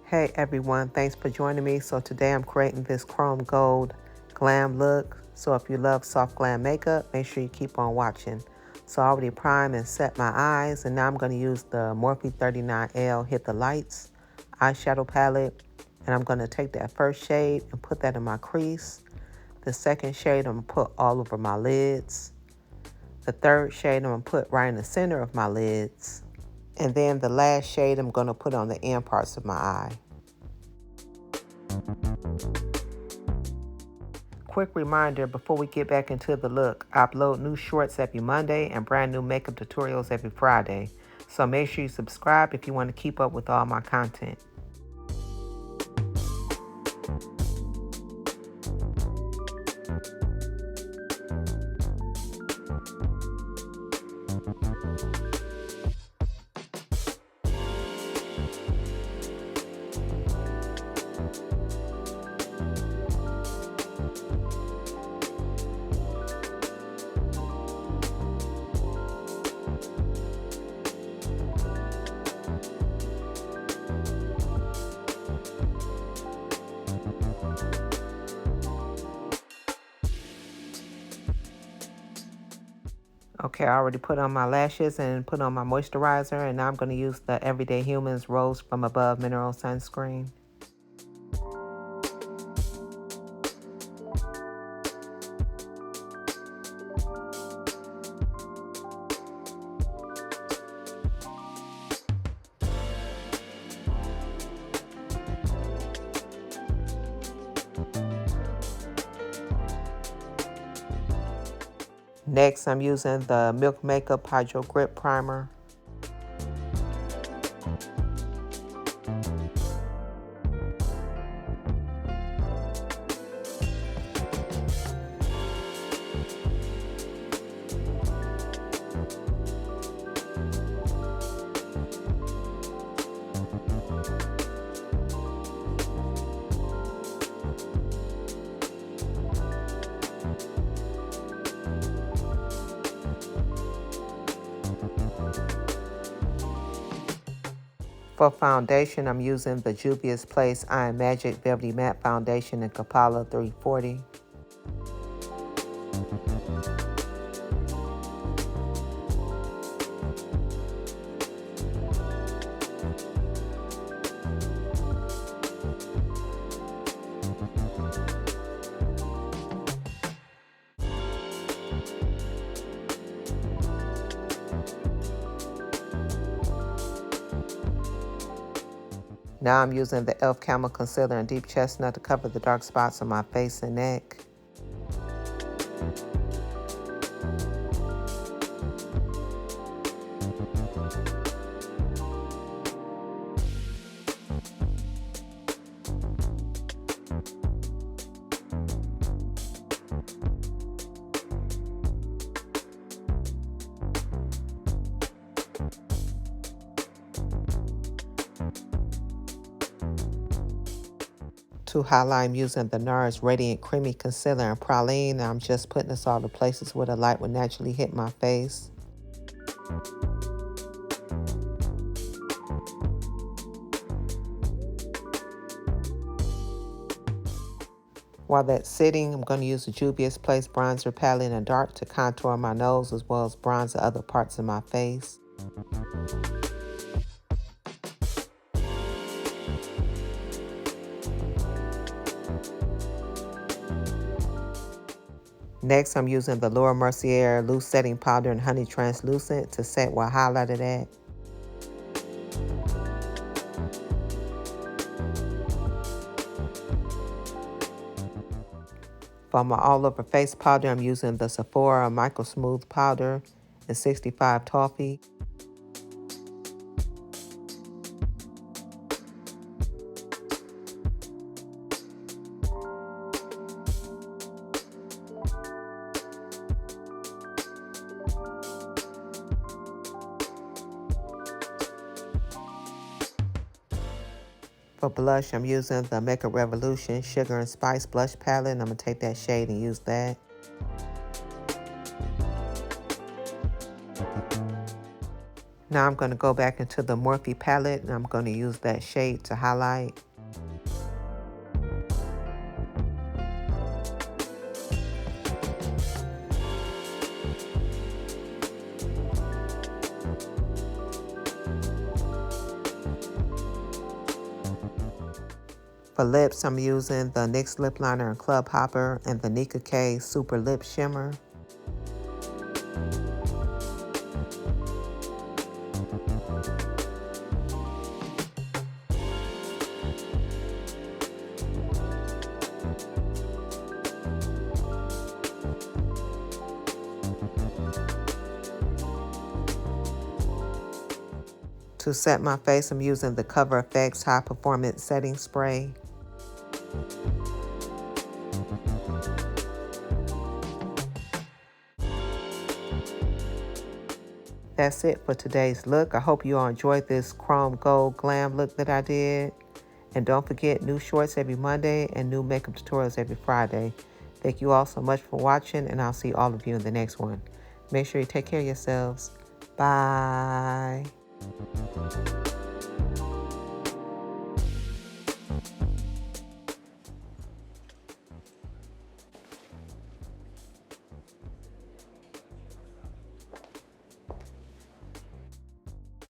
Hey everyone, thanks for joining me. So today I'm creating this Chrome Gold Glam look. So if you love soft glam makeup, make sure you keep on watching. So I already primed and set my eyes, and now I'm going to use the Morphe 39L Hit the Lights eyeshadow palette. And I'm going to take that first shade and put that in my crease. The second shade I'm going to put all over my lids. The third shade I'm going to put right in the center of my lids. And then the last shade I'm going to put on the end parts of my eye. Quick reminder before we get back into the look, I upload new shorts every Monday and brand new makeup tutorials every Friday. So make sure you subscribe if you want to keep up with all my content. Okay, I already put on my lashes and put on my moisturizer, and now I'm going to use the Everyday Humans Rose from Above Mineral Sunscreen. Next, I'm using the Milk Makeup Hydro Grip Primer. For foundation, I'm using the Juvia's Place Iron Magic Velvety Matte Foundation in Kapala 340. Now I'm using the e.l.f. Camo Concealer in Deep Chestnut to cover the dark spots on my face and neck. To highlight, I'm using the Nars Radiant Creamy Concealer in Praline. I'm just putting this all the places where the light would naturally hit my face. While that's sitting, I'm going to use the Juvia's Place Bronzer Palette in the dark to contour my nose as well as bronze the other parts of my face. Next, I'm using the Laura Mercier Loose Setting Powder in Honey Translucent to set where I highlighted at. For my all-over face powder, I'm using the Sephora Micro Smooth Powder in 65 Toffee. For blush, I'm using the Makeup Revolution Sugar and Spice Blush Palette, and I'm going to take that shade and use that. Now I'm going to go back into the Morphe palette and I'm going to use that shade to highlight. For lips, I'm using the NYX Lip Liner in Club Hopper and the Decay Super Lip Shimmer. To set my face, I'm using the Cover FX High Performance Setting Spray. That's it for today's look. I hope you all enjoyed this Chrome Gold Glam look that I did. And don't forget, new shorts every Monday and new makeup tutorials every Friday. Thank you all so much for watching, and I'll see all of you in the next one. Make sure you take care of yourselves. Bye.